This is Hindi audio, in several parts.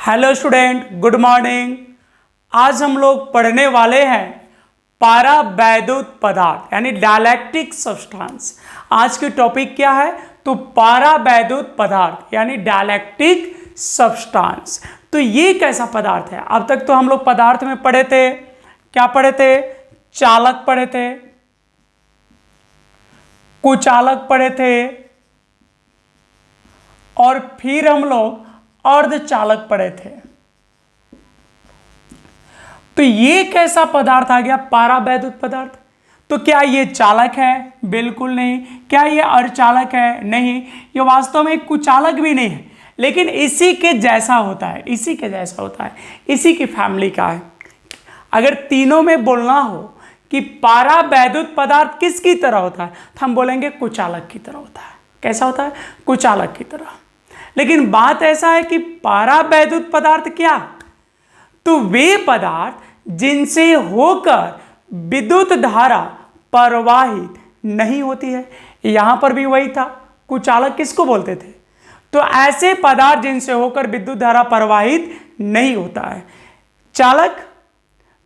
Hello student, good morning. आज हम लोग पढ़ने वाले हैं पारावैद्युत पदार्थ यानी डायलैक्ट्रिक सब्सटेंस। आज की टॉपिक क्या है? तो पारावैद्युत पदार्थ यानी डायलैक्ट्रिक सब्सटेंस। तो ये कैसा पदार्थ है? अब तक तो हम लोग पदार्थ में पढ़े थे, क्या पढ़े थे? चालक पढ़े थे, कुचालक पढ़े थे और फिर हम लोग अर्धचालक पढ़े थे। तो ये कैसा पदार्थ आ गया? पारावैद्युत पदार्थ। तो क्या ये चालक है? बिल्कुल नहीं। क्या ये अर्धचालक है? नहीं। ये वास्तव में कुचालक भी नहीं है, लेकिन इसी के जैसा होता है, इसी के जैसा होता है, इसी की फैमिली का है। अगर तीनों में बोलना हो कि पारावैद्युत पदार्थ किसकी तरह होता है, तो हम बोलेंगे कुचालक की तरह होता है। कैसा होता है? कुचालक की तरह। लेकिन बात ऐसा है कि पारावैद्युत पदार्थ क्या? तो वे पदार्थ जिनसे होकर विद्युत धारा प्रवाहित नहीं होती है। यहां पर भी वही था, कुचालक किसको बोलते थे? तो ऐसे पदार्थ जिनसे होकर विद्युत धारा प्रवाहित नहीं होता है। चालक,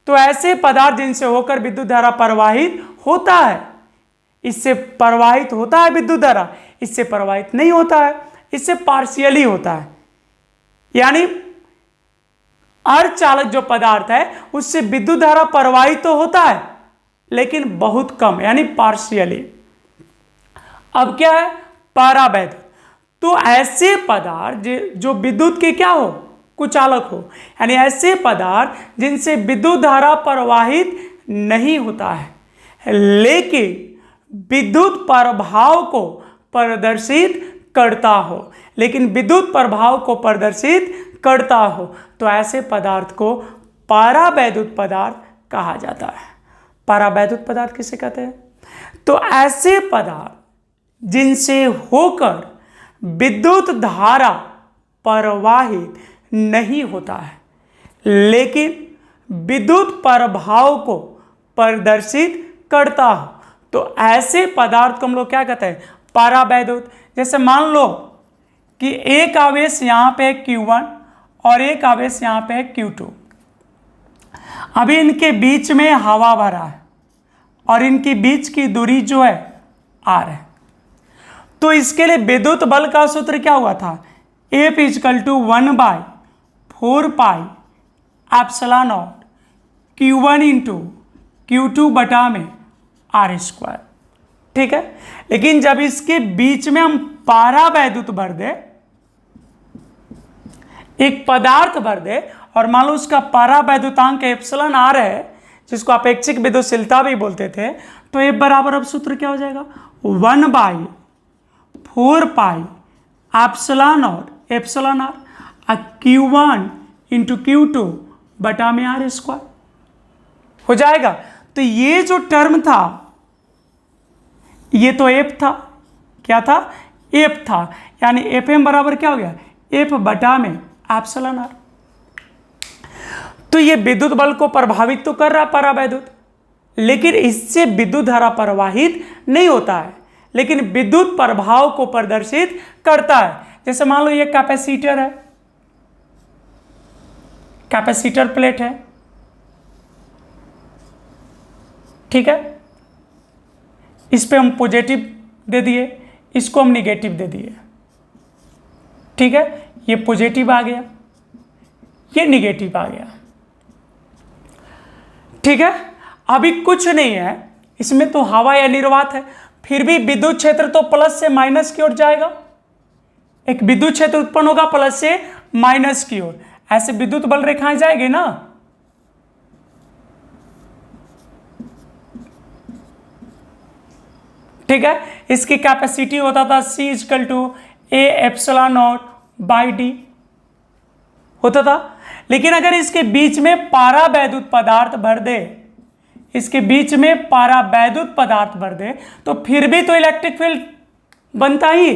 तो ऐसे पदार्थ जिनसे होकर विद्युत धारा प्रवाहित होता है। इससे प्रवाहित होता है विद्युत धारा, इससे प्रवाहित नहीं होता है, इससे पार्शियली होता है। यानी अर्धचालक जो पदार्थ है उससे विद्युत धारा प्रवाहित तो होता है, लेकिन बहुत कम, यानी पार्शियली। अब क्या है? पारावैद्युत। तो ऐसे पदार्थ जो विद्युत के क्या हो? कुचालक हो। यानी ऐसे पदार्थ जिनसे विद्युत धारा प्रवाहित नहीं होता है, लेकिन विद्युत प्रभाव को प्रदर्शित करता हो, लेकिन विद्युत प्रभाव को प्रदर्शित करता हो, तो ऐसे पदार्थ को पारावैद्युत पदार्थ कहा जाता है। पारावैद्युत पदार्थ किसे कहते हैं? तो ऐसे पदार्थ जिनसे होकर विद्युत धारा प्रवाहित नहीं होता है, लेकिन विद्युत प्रभाव को प्रदर्शित करता हो, तो ऐसे पदार्थ को हम लोग क्या कहते हैं? पारावैद्युत। जैसे मान लो कि एक आवेश यहां पे है Q1 और एक आवेश यहां पे है Q2। अभी इनके बीच में हवा भरा है और इनके बीच की दूरी जो है R है। तो इसके लिए विद्युत बल का सूत्र क्या हुआ था? F = 1/4 pi epsilon not Q1 × Q2 बटा में R²। ठीक है। लेकिन जब इसके बीच में हम पारावैद्युत भर दे, एक पदार्थ भर दे, और मान लो उसका पारावैद्युतांक एप्सिलॉन R है, जिसको अपेक्षिक विद्युतशीलता भी बोलते थे, तो F बराबर अब सूत्र क्या हो जाएगा? 1/4 pi epsilon not epsilon R Q1 × Q2 बटा में R² हो जाएगा। तो ये जो टर्म था, ये तो F था। क्या था? F था। यानी Fm बराबर क्या हो गया? F बटा में एप्सिलॉन R। तो ये विद्युत बल को प्रभावित तो कर रहा है पारावैद्युत, लेकिन इससे विद्युत धारा प्रवाहित नहीं होता है, लेकिन विद्युत प्रभाव को प्रदर्शित करता है। जैसे मान लो ये कैपेसिटर है, कैपेसिटर प्लेट है, ठीक है। इस पे हम पॉजिटिव दे दिए, इसको हम निगेटिव दे दिए, ठीक है। ये पॉजिटिव आ गया, ये निगेटिव आ गया, ठीक है। अभी कुछ नहीं है इसमें, तो हवा या निर्वात है, फिर भी विद्युत क्षेत्र तो प्लस से माइनस की ओर जाएगा। एक विद्युत क्षेत्र उत्पन्न होगा प्लस से माइनस की ओर, ऐसे विद्युत बल रेखाएं जाएंगे ना। ठीक है। इसकी कैपेसिटी होता था C = A epsilon not by D होता था। लेकिन अगर इसके बीच में पारावैद्युत पदार्थ भर दे, इसके बीच में पारावैद्युत पदार्थ भर दे, तो फिर भी तो इलेक्ट्रिक फील्ड बनता ही।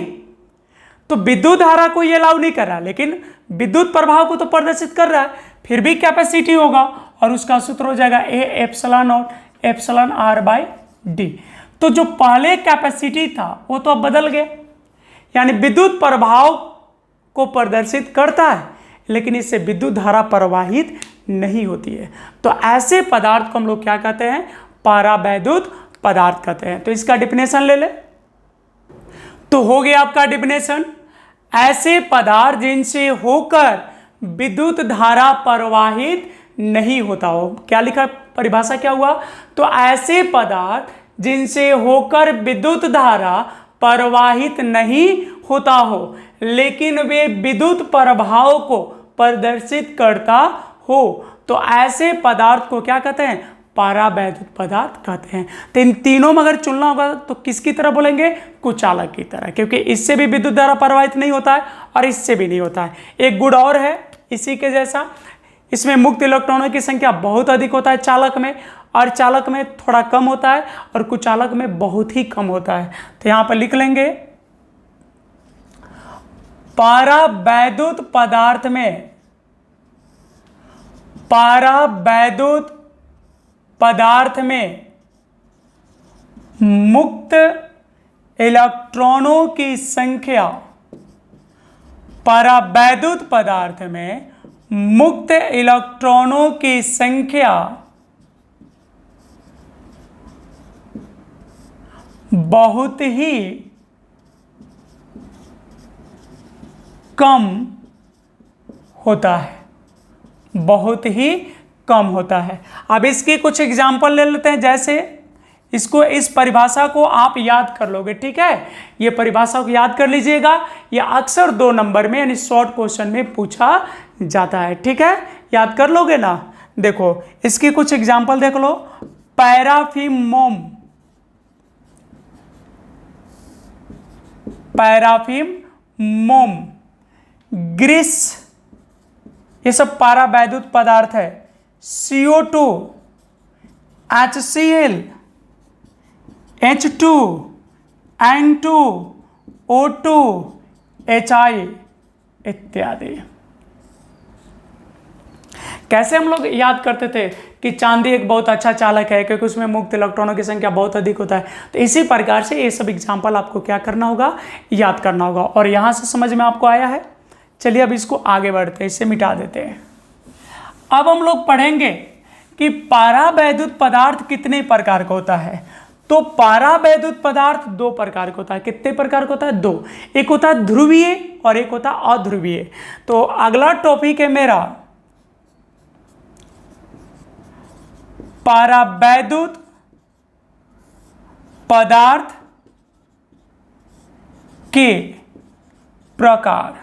तो विद्युत धारा को ये अलाउ नहीं कर रहा, लेकिन विद्युत प्रभाव को तो प्रदर्शित कर रहा है, फिर भी कैपेसिटी होगा, और उसका सूत्र हो जाएगा A epsilon not epsilon R/D। तो जो पहले कैपेसिटी था वो तो अब बदल गया, यानी विद्युत प्रभाव को प्रदर्शित करता है, लेकिन इससे विद्युत धारा प्रवाहित नहीं होती है। तो ऐसे पदार्थ को हम लोग क्या कहते हैं? परावैद्युत पदार्थ कहते हैं। तो इसका डिफिनेशन ले ले। तो हो गया आपका डिफिनेशन, ऐसे पदार्थ जिनसे होकर विद्युत धारा प्रवाहित नहीं होता हो। क्या लिखा, परिभाषा क्या हुआ? तो ऐसे पदार्थ जिनसे होकर विद्युत धारा प्रवाहित नहीं होता हो लेकिन वे विद्युत प्रभाव को प्रदर्शित करता हो, तो ऐसे पदार्थ को क्या कहते हैं? परावैद्युत पदार्थ कहते हैं। तो इन तीनों में अगर चुनना होगा तो किसकी तरह बोलेंगे? कुचालक की तरह, क्योंकि इससे भी विद्युत धारा प्रवाहित नहीं होता है और इससे भी नहीं होता है। एक गुण और है इसी के जैसा, इसमें मुक्त इलेक्ट्रॉनों की संख्या बहुत अधिक होता है चालक में, और चालक में थोड़ा कम होता है, और कुचालक में बहुत ही कम होता है। तो यहां पर लिख लेंगे, परावैद्युत पदार्थ में, परावैद्युत पदार्थ में मुक्त इलेक्ट्रॉनों की संख्या, परावैद्युत पदार्थ में मुक्त इलेक्ट्रॉनों की संख्या बहुत ही कम होता है, बहुत ही कम होता है। अब इसकी कुछ एग्जाम्पल ले लेते हैं। जैसे इसको, इस परिभाषा को आप याद कर लोगे, ठीक है? ये परिभाषा को याद कर लीजिएगा, ये अक्सर 2 नंबर में यानी शॉर्ट क्वेश्चन में पूछा जाता है, ठीक है? याद कर लोगे ना? देखो इसकी कुछ एग्जाम्पल देख लो। पैराफिन मोम, पैराफिन मोम, ग्रीस, ये सब परावैद्युत पदार्थ है। CO2, HCl, H2, N2, O2, HI इत्यादि। कैसे हम लोग याद करते थे कि चांदी एक बहुत अच्छा चालक है क्योंकि उसमें मुक्त इलेक्ट्रॉनों की संख्या बहुत अधिक होता है। तो इसी प्रकार से ये सब एग्जाम्पल आपको क्या करना होगा? याद करना होगा। और यहाँ से समझ में आपको आया है? चलिए अब इसको आगे बढ़ते हैं, इसे मिटा देते हैं। अब हम लोग पढ़ेंगे कि परावैद्युत पदार्थ कितने प्रकार का होता है। तो परावैद्युत पदार्थ 2 प्रकार का होता है। कितने प्रकार का होता है? 2। एक होता है ध्रुवीय और एक होता है अध्रुवीय। तो अगला टॉपिक है मेरा परावैद्युत पदार्थ के प्रकार,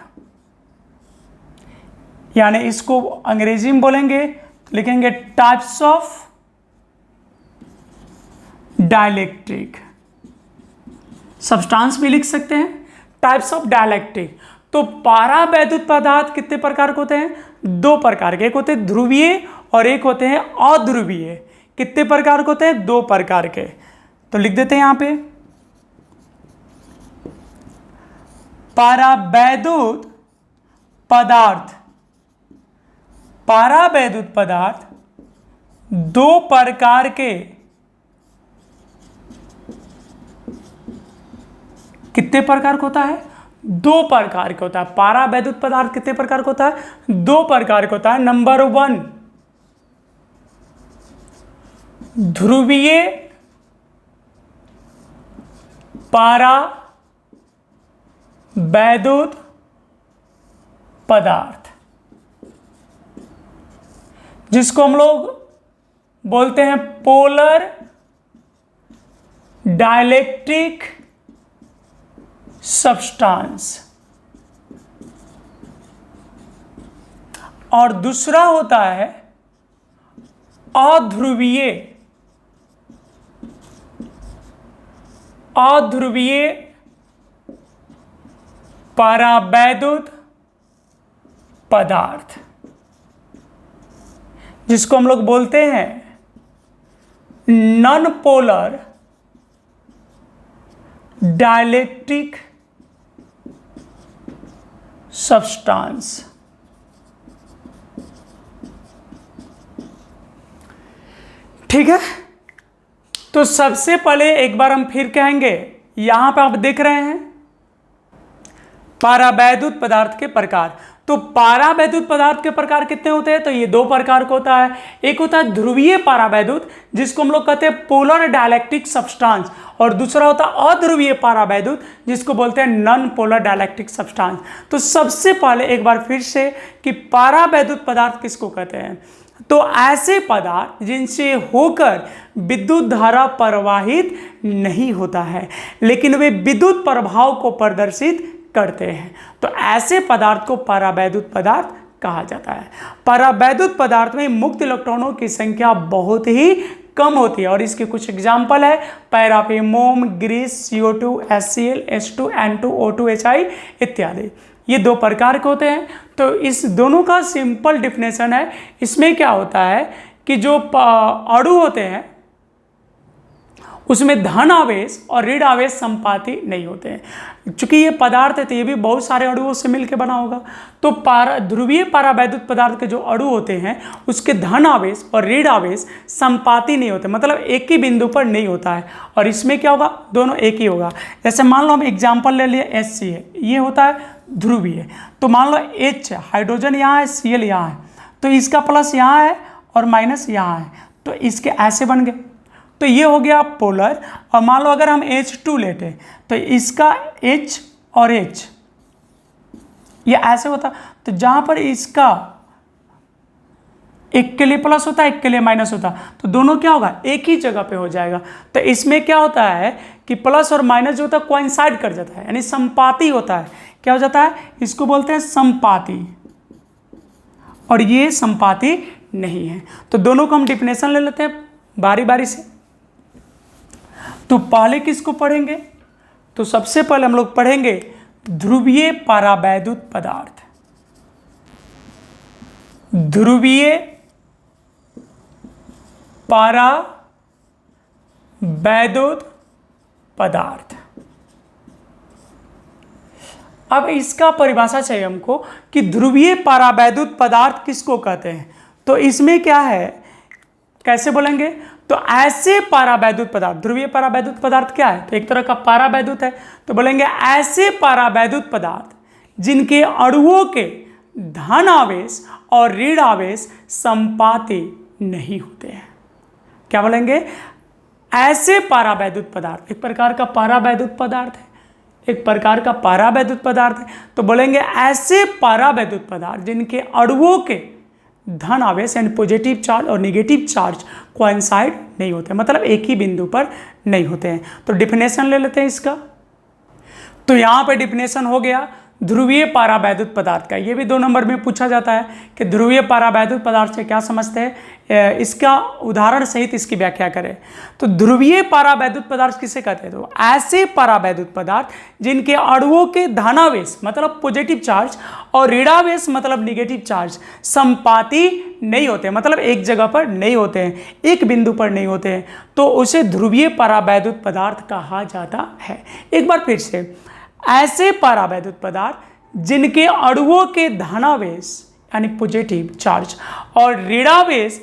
यानी इसको अंग्रेजी में बोलेंगे, लिखेंगे टाइप्स ऑफ डाइलेक्ट्रिक। सब्सटेंस भी लिख सकते हैं, टाइप्स ऑफ डाइलेक्ट्रिक। तो परावैद्युत पदार्थ कितने प्रकार के होते हैं? 2 प्रकार के। एक होते हैं ध्रुवीय और एक होते हैं अध्रुवीय। कितने प्रकार के होते हैं? 2 प्रकार के। तो लिख देते हैं यहां पे, परावैद्युत पदार्थ, परावैद्युत पदार्थ 2 प्रकार के। कितने प्रकार का होता है? 2 प्रकार का होता है। परावैद्युत पदार्थ कितने प्रकार का होता है? 2 प्रकार का होता है। नंबर 1 ध्रुवीय परावैद्युत पदार्थ, जिसको हम लोग बोलते हैं पोलर डाइलेक्ट्रिक सब्सटेंस। और दूसरा होता है अध्रुवीय, अध्रुवीय परावैद्युत पदार्थ, जिसको हम लोग बोलते हैं नॉन पोलर डाइलेक्ट्रिक सब्सटेंस। ठीक है, तो सबसे पहले एक बार हम फिर कहेंगे, यहां पे आप देख रहे हैं परावैद्युत पदार्थ के प्रकार। तो पारावैद्युत पदार्थ के प्रकार कितने होते हैं? तो ये दो प्रकार का होता है। एक होता है ध्रुवीय पारावैद्युत, जिसको हम लोग कहते हैं पोलर डाइलेक्ट्रिक सब्सटेंस, और दूसरा होता है अध्रुवीय पारावैद्युत, जिसको बोलते हैं नॉन पोलर डाइलेक्ट्रिक सब्सटेंस। तो सबसे पहले एक बार फिर से कि पारावैद्युत पदार्थ किसको कहते हैं? तो ऐसे पदार्थ जिनसे होकर विद्युत धारा प्रवाहित नहीं होता है, लेकिन वे विद्युत प्रभाव को प्रदर्शित करते हैं, तो ऐसे पदार्थ को पारावैद्युत पदार्थ कहा जाता है। पारावैद्युत पदार्थ में मुक्त इलेक्ट्रॉनों की संख्या बहुत ही कम होती है, और इसके कुछ एग्जाम्पल है पैराफिन, मोम, Greece, CO2, HCl, H2, N2, O2, HI इत्यादि। ये दो प्रकार के होते हैं। तो इस दोनों का सिंपल डिफिनेशन है। इसमें क्या होता है कि जो अणु होते हैं उसमें धन आवेश और ऋण आवेश संपाती नहीं होते हैं। चूंकि ये पदार्थ है तो ये भी बहुत सारे अणुओं से मिलकर बना होगा। तो ध्रुवीय पारावैद्युत पदार्थ के जो अणु होते हैं उसके धन आवेश और ऋण आवेश संपाती नहीं होते, मतलब एक ही बिंदु पर नहीं होता है। और इसमें क्या होगा? दोनों एक ही होगा। जैसे मान लो हम एग्जाम्पल ले लिए HC है, ये होता है ध्रुवीय। तो मान लो H हाइड्रोजन यहाँ है, Cl यहाँ है, तो इसका प्लस यहाँ है और माइनस यहाँ है, तो इसके ऐसे बन गए। तो ये हो गया पोलर। और मान लो अगर हम H2 लेते तो इसका H और H ये ऐसे होता, तो जहां पर इसका एक के लिए प्लस होता है एक के लिए माइनस होता, तो दोनों क्या होगा? एक ही जगह पे हो जाएगा। तो इसमें क्या होता है कि प्लस और माइनस जो होता है कोइंसाइड कर जाता है, यानी संपाती होता है। क्या हो जाता है? इसको बोलते हैं संपाती, और ये संपाती नहीं है। तो दोनों को हम डिफिनेशन ले लेते हैं बारी बारी से। तो पहले किसको पढ़ेंगे? तो सबसे पहले हम लोग पढ़ेंगे ध्रुवीय पारावैद्युत पदार्थ। ध्रुवीय पारावैद्युत पदार्थ। अब इसका परिभाषा चाहिए हमको कि ध्रुवीय पारावैद्युत पदार्थ किसको कहते हैं। तो इसमें क्या है, कैसे बोलेंगे? तो ऐसे पारावैद्युत पदार्थ, ध्रुवीय पारावैद्युत पदार्थ क्या है? तो एक तरह का पारावैद्युत है, तो बोलेंगे ऐसे पारावैद्युत पदार्थ जिनके अणुओं के धन आवेश और ऋण आवेश संपाती नहीं होते हैं। क्या बोलेंगे? ऐसे पारावैद्युत पदार्थ, एक प्रकार का पारावैद्युत पदार्थ है, एक प्रकार का पारावैद्युत पदार्थ है। तो बोलेंगे ऐसे पारावैद्युत पदार्थ जिनके अणुओं के धन आवेश यानी पॉजिटिव चार्ज और नेगेटिव चार्ज कोइंसाइड नहीं होते, मतलब एक ही बिंदु पर नहीं होते हैं। तो डिफिनेशन ले लेते हैं इसका। तो यहाँ पे डिफिनेशन हो गया ध्रुवीय पारावैद्युत पदार्थ का। ये भी 2 नंबर में पूछा जाता है कि ध्रुवीय पारावैद्युत पदार्थ से क्या समझते हैं, इसका उदाहरण सहित इसकी व्याख्या करें। तो ध्रुवीय पारावैद्युत पदार्थ किसे कहते हैं? तो ऐसे पारावैद्युत पदार्थ जिनके अणुओं के धनावेश मतलब पॉजिटिव चार्ज और ऋणावेश मतलब निगेटिव चार्ज संपाती नहीं होते, मतलब एक जगह पर नहीं होते हैं, एक बिंदु पर नहीं होते हैं, तो उसे ध्रुवीय पारावैद्युत पदार्थ कहा जाता है। एक बार फिर से, ऐसे पारावैद्युत पदार्थ जिनके अणुओं के धनावेश यानी पॉजिटिव चार्ज और ऋणावेश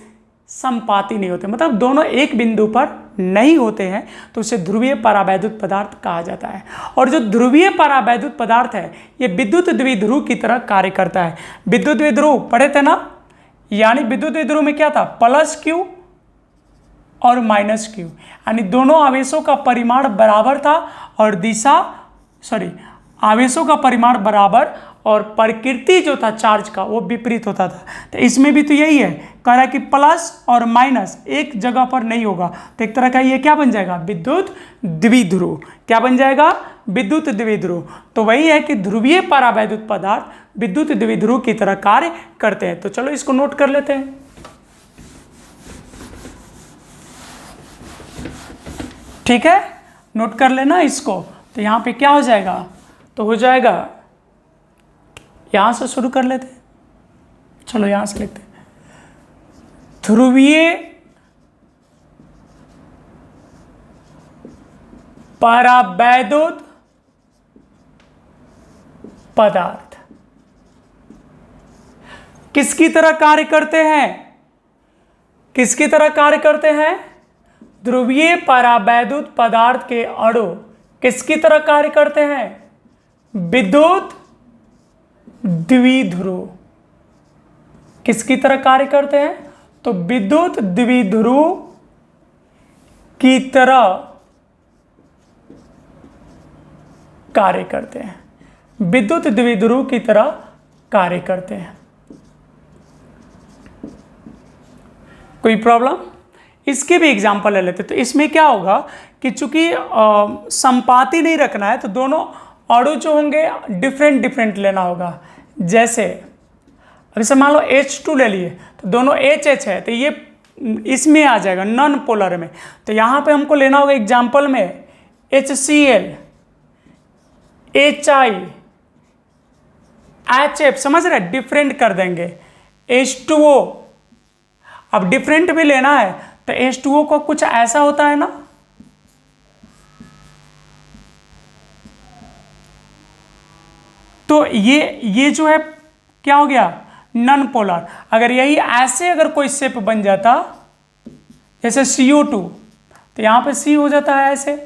संपाती नहीं होते, मतलब दोनों एक बिंदु पर नहीं होते हैं, तो उसे ध्रुवीय पारावैद्युत पदार्थ कहा जाता है। और जो ध्रुवीय पारावैद्युत पदार्थ है ये विद्युत द्विध्रुव की तरह कार्य करता है। विद्युत द्विध्रुव पढ़े थे ना, यानी विद्युत द्विध्रुव में क्या था? प्लस Q और माइनस Q, यानी दोनों आवेशों का परिमाण बराबर था और आवेशों का परिमाण बराबर और प्रकृति जो था चार्ज का वो विपरीत होता था। तो इसमें भी तो यही है, कह रहा है कि प्लस और माइनस एक जगह पर नहीं होगा, तो एक तरह का ये क्या बन जाएगा? विद्युत द्विध्रुव। क्या बन जाएगा? विद्युत द्विध्रुव। तो वही है कि ध्रुवीय पारावैद्युत पदार्थ विद्युत द्विध्रुव की तरह कार्य करते हैं। तो चलो इसको नोट कर लेते हैं। ठीक है, नोट कर लेना इसको। तो यहाँ पे क्या हो जाएगा? तो हो जाएगा, यहां से शुरू कर लेते हैं। चलो यहां से लिखते हैं, ध्रुवीय पारावैद्युत पदार्थ किसकी तरह कार्य करते हैं? किसकी तरह कार्य करते हैं? ध्रुवीय पारावैद्युत पदार्थ के अणु किसकी तरह कार्य करते हैं? विद्युत द्विध्रुव किसकी तरह कार्य करते हैं? तो विद्युत द्विध्रुव की तरह कार्य करते हैं, विद्युत द्विध्रुव की तरह कार्य करते हैं। कोई प्रॉब्लम? इसके भी एग्जाम्पल ले लेते। तो इसमें क्या होगा कि चूंकि संपाती नहीं रखना है तो दोनों अणु जो होंगे डिफरेंट डिफरेंट लेना होगा। जैसे मान लो H2 ले लिए तो दोनों HH है तो ये इसमें आ जाएगा नॉन पोलर में। तो यहाँ पे हमको लेना होगा एग्जाम्पल में HCl, HI, HF, समझ रहे? डिफरेंट कर देंगे। H2O, अब डिफरेंट भी लेना है तो H2O को कुछ ऐसा होता है ना, तो ये जो है क्या हो गया? Non polar. अगर यही ऐसे अगर कोई शेप बन जाता जैसे CO2 तो यहां पे C हो जाता है ऐसे,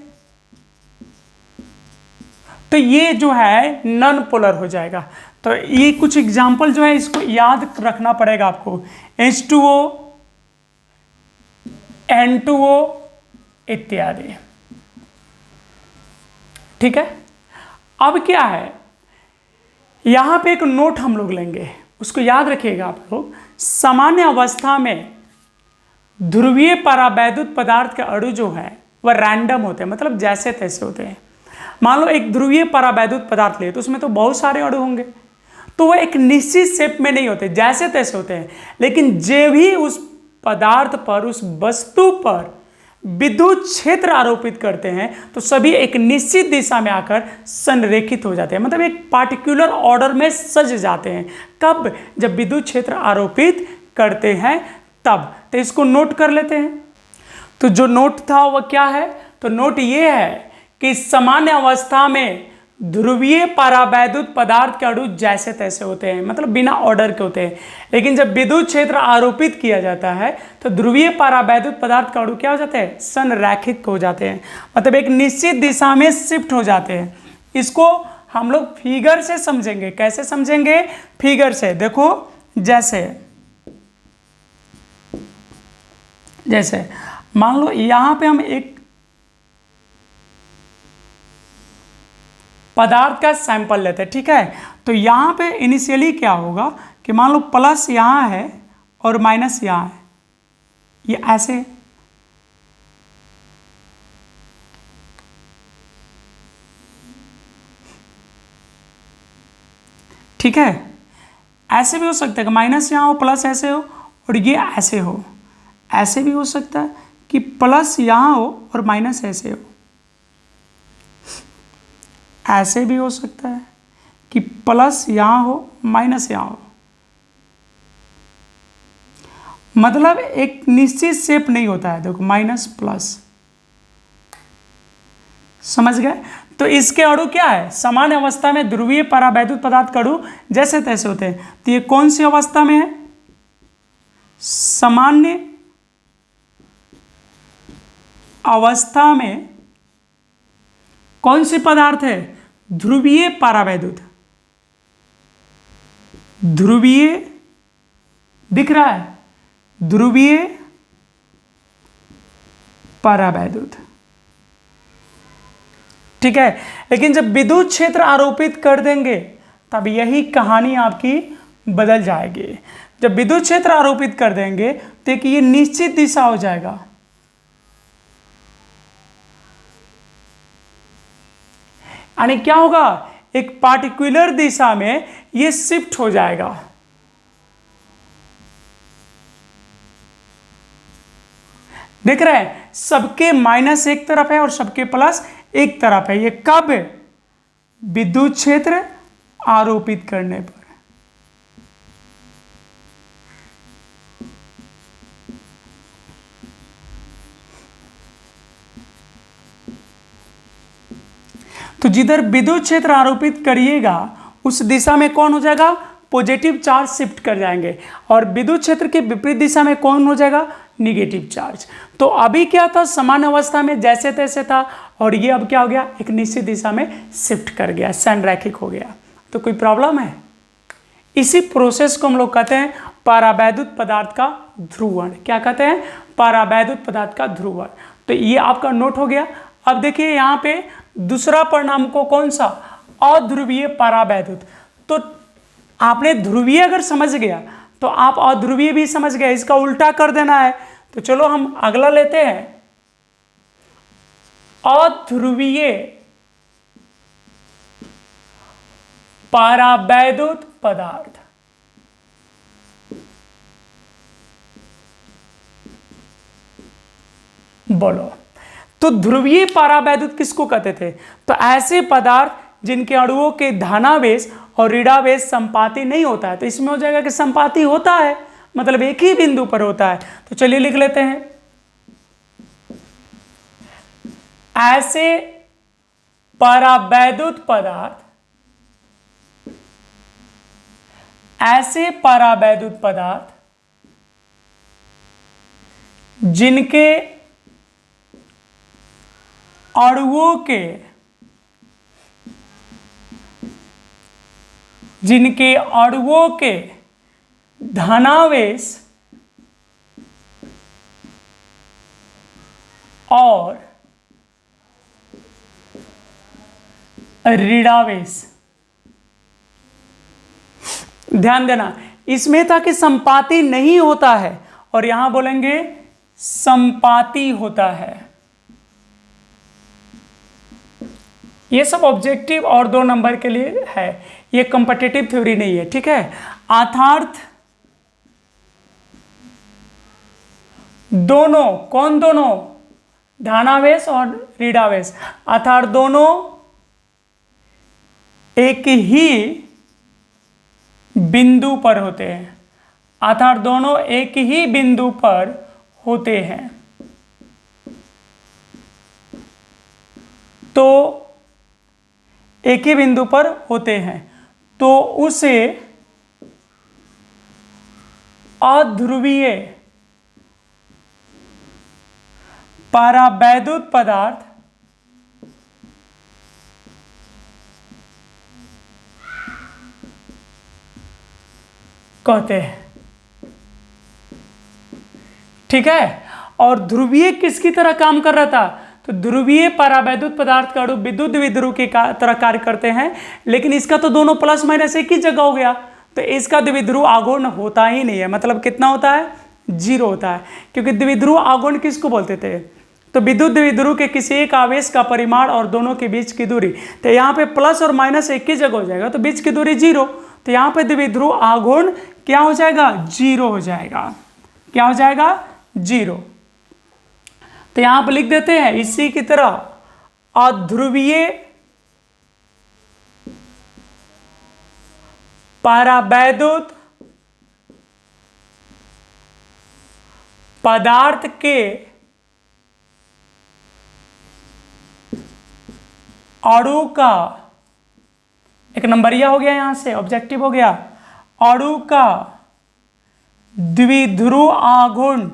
तो ये जो है नॉन पोलर हो जाएगा। तो ये कुछ एग्जाम्पल जो है इसको याद रखना पड़ेगा आपको। H2O, N2O इत्यादि। ठीक है, अब क्या है यहां पे एक नोट हम लोग लेंगे, उसको याद रखिएगा आप लोग। सामान्य अवस्था में ध्रुवीय परावैद्युत पदार्थ के अणु जो है वह रैंडम होते हैं, मतलब जैसे तैसे होते हैं। मान लो एक ध्रुवीय परावैद्युत पदार्थ ले तो उसमें तो बहुत सारे अणु होंगे, तो वह एक निश्चित शेप में नहीं होते, जैसे तैसे होते हैं। लेकिन जो भी उस पदार्थ पर, उस वस्तु पर विद्युत क्षेत्र आरोपित करते हैं तो सभी एक निश्चित दिशा में आकर संरेखित हो जाते हैं, मतलब एक पार्टिकुलर ऑर्डर में सज जाते हैं। कब? जब विद्युत क्षेत्र आरोपित करते हैं तब। तो इसको नोट कर लेते हैं। तो जो नोट था वह क्या है? तो नोट ये है कि सामान्य अवस्था में ध्रुवीय परावैद्युत पदार्थ के अणु जैसे तैसे होते हैं, मतलब बिना ऑर्डर के होते हैं। लेकिन जब विद्युत क्षेत्र आरोपित किया जाता है तो ध्रुवीय परावैद्युत पदार्थ के अणु क्या हो जाते हैं? संरेखित हो जाते हैं, मतलब एक निश्चित दिशा में शिफ्ट हो जाते हैं। इसको हम लोग फिगर से समझेंगे। कैसे समझेंगे? फिगर से। देखो जैसे मान लो यहां पे हम एक पदार्थ का सैंपल लेते हैं, ठीक है? तो यहां पे इनिशियली क्या होगा कि मान लो प्लस यहां है और माइनस यहां है, ये ऐसे, ठीक है? ऐसे भी हो सकता है कि माइनस यहां हो प्लस ऐसे हो और ये ऐसे हो। ऐसे भी हो सकता है कि प्लस यहां हो और माइनस ऐसे हो। ऐसे भी हो सकता है कि प्लस यहां हो माइनस यहां हो, मतलब एक निश्चित शेप नहीं होता है। देखो माइनस प्लस, समझ गए? तो इसके अणु क्या है? सामान्य अवस्था में ध्रुवीय परावैद्युत पदार्थ के अणु जैसे तैसे होते हैं। तो ये कौन सी अवस्था में है? सामान्य अवस्था में कौन सी पदार्थ है? ध्रुवीय परावैद्युत। ध्रुवीय दिख रहा है? ध्रुवीय परावैद्युत, ठीक है? लेकिन जब विद्युत क्षेत्र आरोपित कर देंगे तब यही कहानी आपकी बदल जाएगी। जब विद्युत क्षेत्र आरोपित कर देंगे तो कि ये निश्चित दिशा हो जाएगा, यानी क्या होगा? एक पार्टिकुलर दिशा में ये शिफ्ट हो जाएगा। देख रहे हैं? सबके माइनस एक तरफ है और सबके प्लस एक तरफ है। ये कब? विद्युत क्षेत्र आरोपित करने पर। तो जिधर विद्युत क्षेत्र आरोपित करिएगा उस दिशा में कौन हो जाएगा? पॉजिटिव चार्ज शिफ्ट कर जाएंगे, और विद्युत क्षेत्र के विपरीत दिशा में कौन हो जाएगा? Negative charge. तो अभी क्या था? सामान्य अवस्था में जैसे तैसे था, और ये अब क्या हो गया? एक निश्चित दिशा में शिफ्ट कर गया, संरेखित हो गया। तो कोई प्रॉब्लम है? इसी प्रोसेस को हम लोग कहते हैं परावैद्युत पदार्थ का ध्रुवण। क्या कहते हैं? परावैद्युत पदार्थ का ध्रुवण। तो ये आपका नोट हो गया। अब देखिए यहाँ पे दूसरा परिणाम को कौन सा? अध्रुवीय परावैद्युत। तो आपने ध्रुवीय अगर समझ गया तो आप अध्रुवीय भी समझ गए, इसका उल्टा कर देना है। तो चलो हम अगला लेते हैं, अध्रुवीय परावैद्युत पदार्थ। बोलो, तो ध्रुवीय परावैद्युत किसको कहते थे? तो ऐसे पदार्थ जिनके अणुओं के धनावेश और ऋणावेश संपाती नहीं होता है। तो इसमें हो जाएगा कि संपाती होता है, मतलब एक ही बिंदु पर होता है। तो चलिए लिख लेते हैं, ऐसे परावैद्युत पदार्थ, ऐसे परावैद्युत पदार्थ जिनके अणुओं के, जिनके अणुओं के धनावेश और ऋणावेश, ध्यान देना इसमें था कि संपाती नहीं होता है और यहां बोलेंगे संपाती होता है। ये सब ऑब्जेक्टिव और 2 नंबर के लिए है, ये कॉम्पिटिटिव थ्योरी नहीं है, ठीक है। अर्थात दोनों, कौन दोनों? धनावेश और ऋणावेश, अर्थात दोनों एक ही बिंदु पर होते हैं, अर्थात दोनों एक ही बिंदु पर होते हैं। तो एक ही बिंदु पर होते हैं तो उसे अध्रुवीय परावैद्युत पदार्थ कहते हैं, ठीक है। और ध्रुवीय किसकी तरह काम कर रहा था? तो ध्रुवीय परावैद्युत पदार्थ का अणु विद्युत द्विध्रुव की तरह कार्य करते हैं, लेकिन इसका तो दोनों प्लस माइनस एक ही जगह हो गया, तो इसका द्विध्रुव आघूर्ण होता ही नहीं है। मतलब कितना होता है? 0 होता है, क्योंकि द्विध्रुव आघूर्ण किसको बोलते थे? तो विद्युत द्विध्रुव के किसी एक आवेश का परिमाण और दोनों के बीच की दूरी। तो यहाँ पे प्लस और माइनस एक ही जगह हो जाएगा, तो बीच की दूरी 0, तो यहाँ पे द्विध्रुव आघूर्ण क्या हो जाएगा? 0 हो जाएगा। क्या हो जाएगा? 0। तो यहां पर लिख देते हैं इसी की तरह अध्रुवीय परावैद्युत पदार्थ के अणु का, एक नंबरिया हो गया, यहां से ऑब्जेक्टिव हो गया, अणु का द्विध्रुव आघूर्ण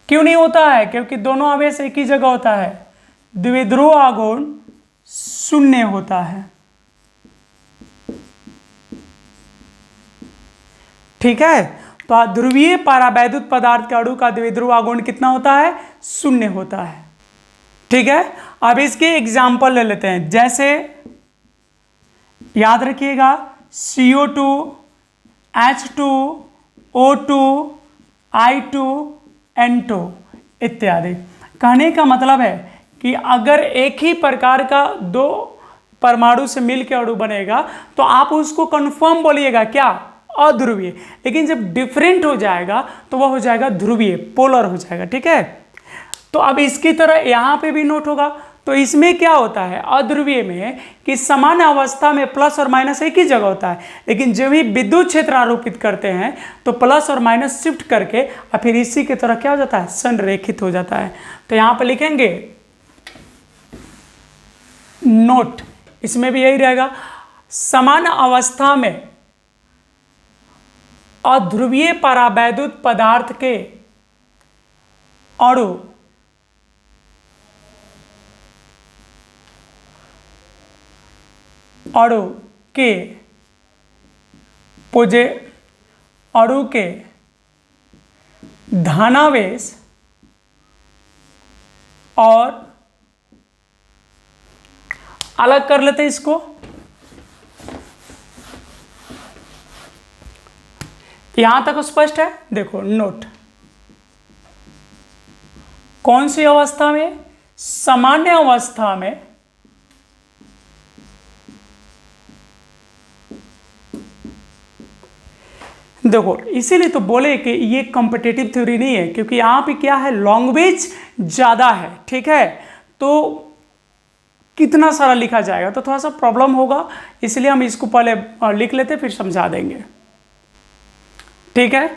क्यों नहीं होता है? क्योंकि दोनों आवेश एक ही जगह होता है, द्विध्रुव आघूर्ण 0 होता है, ठीक है। तो अध्रुवीय परावैद्युत पदार्थ के अणु का द्विध्रुव आघूर्ण कितना होता है? 0 होता है, ठीक है। अब इसके एग्जाम्पल ले लेते हैं, जैसे याद रखिएगा CO2, H2, O2, I2, N2 इत्यादि। कहने का मतलब है कि अगर एक ही प्रकार का 2 परमाणु से मिलकर अणु बनेगा तो आप उसको कंफर्म बोलिएगा क्या? अध्रुवीय। लेकिन जब डिफरेंट हो जाएगा तो वह हो जाएगा ध्रुवीय, पोलर हो जाएगा, ठीक है। तो अब इसकी तरह यहां पे भी नोट होगा। तो इसमें क्या होता है अध्रुवीय में कि समान अवस्था में प्लस और माइनस एक ही जगह होता है, लेकिन जब भी विद्युत क्षेत्र आरोपित करते हैं तो प्लस और माइनस शिफ्ट करके और फिर इसी की तरह क्या हो जाता है? संरेखित हो जाता है। तो यहां पर लिखेंगे नोट, इसमें भी यही रहेगा, समान अवस्था में अध्रुवीय परावैद्युत पदार्थ के अणु के पुजे अणु के धनावेश और अलग कर लेते हैं इसको। यहां तक स्पष्ट है? देखो नोट, कौन सी अवस्था में? सामान्य अवस्था में देखो, इसीलिए तो बोले कि ये कॉम्पिटिटिव थ्योरी नहीं है, क्योंकि यहां पे क्या है, लैंग्वेज ज्यादा है, ठीक है, तो कितना सारा लिखा जाएगा तो थोड़ा सा प्रॉब्लम होगा, इसलिए हम इसको पहले लिख लेते फिर समझा देंगे, ठीक है।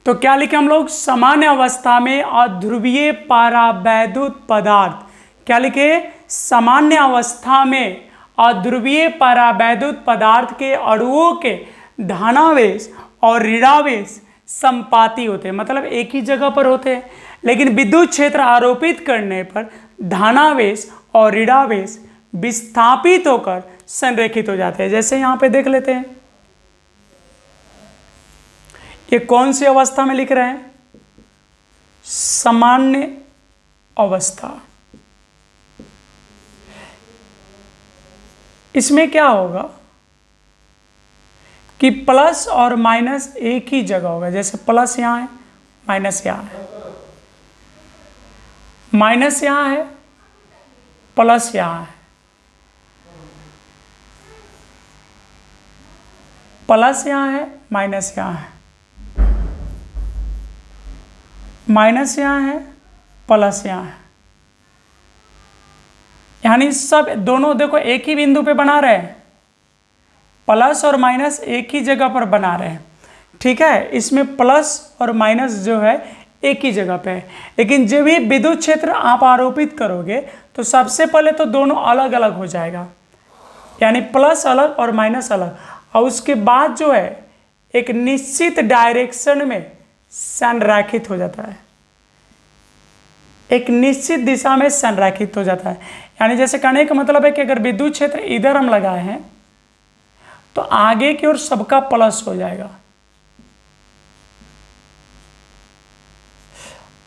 तो क्या लिखे हम लोग? सामान्य अवस्था में अध्रुवीय परावैद्युत पदार्थ, क्या लिखे? सामान्य अवस्था में अध्रुवीय परावैद्युत पदार्थ के अणुओं के धनावेश और ऋणावेश संपाती होते हैं, मतलब एक ही जगह पर होते हैं, लेकिन विद्युत क्षेत्र आरोपित करने पर धनावेश और ऋणावेश विस्थापित होकर संरेखित हो जाते हैं। जैसे यहां पे देख लेते हैं, ये कौन सी अवस्था में लिख रहे हैं? सामान्य अवस्था। इसमें क्या होगा कि प्लस और माइनस एक ही जगह होगा, जैसे प्लस यहां है, माइनस यहां है, माइनस यहां है, प्लस यहां है, प्लस यहां है, माइनस यहां है, माइनस यहां है, प्लस यहां है, यानी सब दोनों देखो एक ही बिंदु पे बना रहे हैं, प्लस और माइनस एक ही जगह पर बना रहे हैं, ठीक है। इसमें प्लस और माइनस जो है एक ही जगह पे है, लेकिन जब भी विद्युत क्षेत्र आप आरोपित करोगे तो सबसे पहले तो दोनों अलग अलग हो जाएगा, यानी प्लस अलग और माइनस अलग, और उसके बाद जो है एक निश्चित डायरेक्शन में संरेखित हो जाता है, एक निश्चित दिशा में संरेखित हो जाता है। यानी जैसे कहने का मतलब है कि अगर विद्युत क्षेत्र इधर हम लगाए हैं तो आगे की ओर सबका प्लस हो जाएगा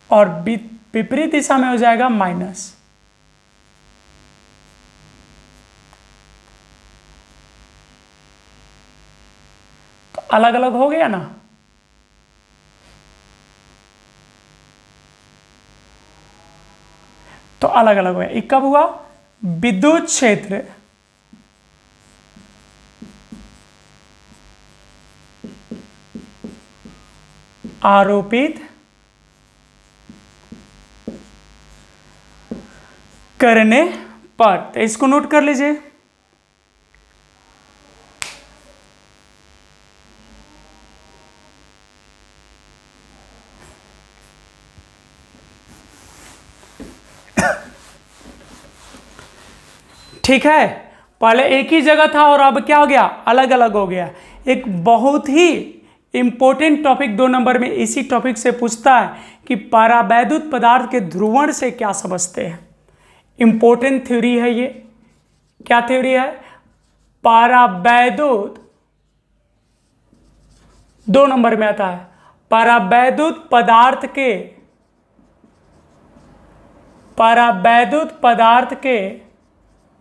और विपरीत दिशा में हो जाएगा माइनस। तो अलग अलग हो गया ना। तो अलग अलग हुआ। ये कब हुआ? विद्युत क्षेत्र आरोपित करने पर। तो इसको नोट कर लीजिए। ठीक है, पहले एक ही जगह था और अब क्या हो गया? अलग अलग हो गया। एक बहुत ही इंपॉर्टेंट टॉपिक 2 नंबर में इसी टॉपिक से पूछता है कि परावैद्युत पदार्थ के ध्रुवण से क्या समझते हैं। इंपॉर्टेंट थ्योरी है ये। क्या थ्योरी है? परावैद्युत 2 नंबर में आता है। परावैद्युत पदार्थ के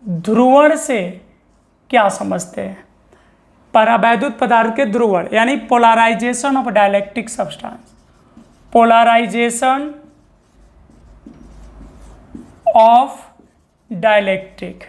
ध्रुवण से क्या समझते हैं? परावैद्युत पदार्थ के ध्रुवण यानी polarization of dielectric substance. Polarization of dielectric.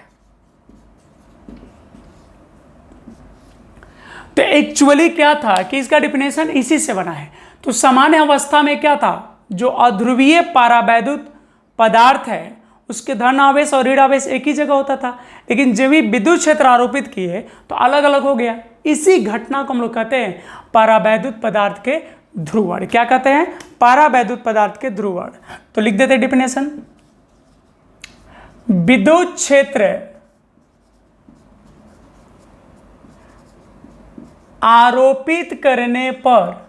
तो एक्चुअली क्या था कि इसका डिफिनेशन इसी से बना है। तो सामान्य अवस्था में क्या था? जो अध्रुवीय परावैद्युत पदार्थ है उसके धन आवेश और ऋण आवेश एक ही जगह होता था, लेकिन जब भी विद्युत क्षेत्र आरोपित किए तो अलग अलग हो गया। इसी घटना को हम लोग कहते हैं परावैद्युत पदार्थ के ध्रुवण। क्या कहते हैं? परावैद्युत पदार्थ के ध्रुवण। तो लिख देते डिफिनेशन। विद्युत क्षेत्र आरोपित करने पर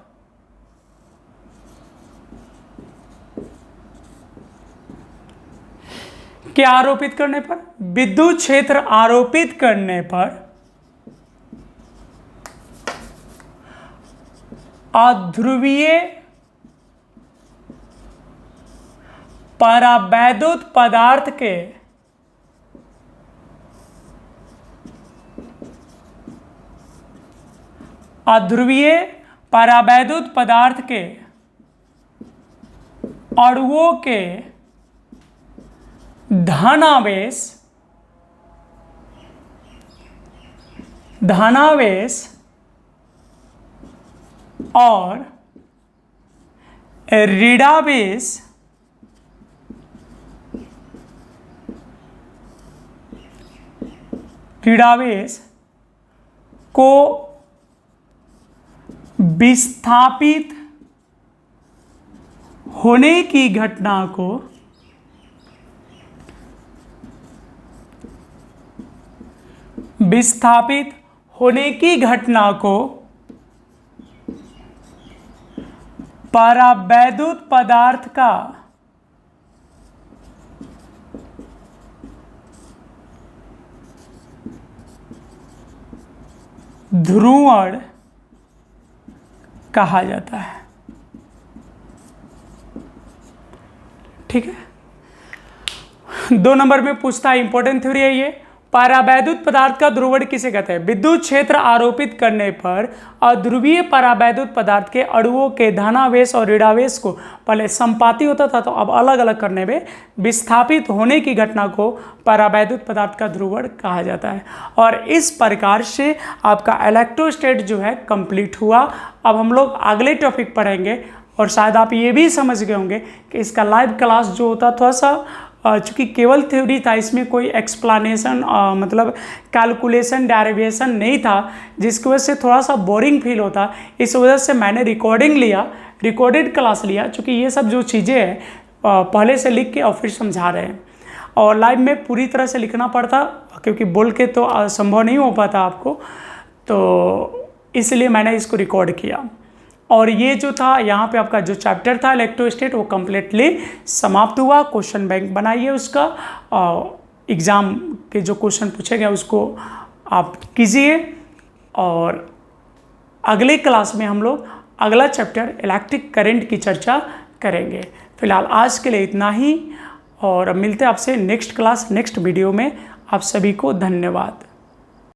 क्या आरोपित करने पर? विद्युत क्षेत्र आरोपित करने पर अध्रुवीय परावैद्युत पदार्थ के अध्रुवीय परावैद्युत पदार्थ के अणुओं के धनावेश और ऋणावेश को विस्थापित होने की घटना को परावैद्युत पदार्थ का ध्रुवण कहा जाता है। ठीक है, 2 नंबर में पूछता है, इंपॉर्टेंट थ्योरी है ये। परावैद्युत पदार्थ का ध्रुवण किसे कहते हैं? विद्युत क्षेत्र आरोपित करने पर अध्रुवीय परावैद्युत पदार्थ के अणुओं के धनावेश और ऋणावेश को, पहले संपाती होता था तो अब अलग अलग करने में, विस्थापित होने की घटना को परावैद्युत पदार्थ का ध्रुवण कहा जाता है। और इस प्रकार से आपका इलेक्ट्रोस्टैट जो है कंप्लीट हुआ। अब हम लोग अगले टॉपिक पढ़ेंगे और शायद आप ये भी समझ गए होंगे कि इसका लाइव क्लास जो होता थोड़ा सा, चूँकि केवल थ्योरी था, इसमें कोई एक्सप्लानेशन मतलब कैलकुलेशन डेरिवेशन नहीं था, जिसकी वजह से थोड़ा सा बोरिंग फील होता। इस वजह से मैंने रिकॉर्डेड क्लास लिया, चूँकि ये सब जो चीज़ें हैं पहले से लिख के और फिर समझा रहे हैं। और लाइव में पूरी तरह से लिखना पड़ता, क्योंकि बोल के तो संभव नहीं हो पाता आपको, तो इसलिए मैंने इसको रिकॉर्ड किया। और ये जो था यहाँ पे आपका जो चैप्टर था इलेक्ट्रोस्टैट, वो कम्प्लीटली समाप्त हुआ। क्वेश्चन बैंक बनाइए उसका, एग्ज़ाम के जो क्वेश्चन पूछे गए उसको आप कीजिए। और अगले क्लास में हम लोग अगला चैप्टर इलेक्ट्रिक करंट की चर्चा करेंगे। फिलहाल आज के लिए इतना ही, और मिलते हैं आपसे नेक्स्ट क्लास नेक्स्ट वीडियो में। आप सभी को धन्यवाद।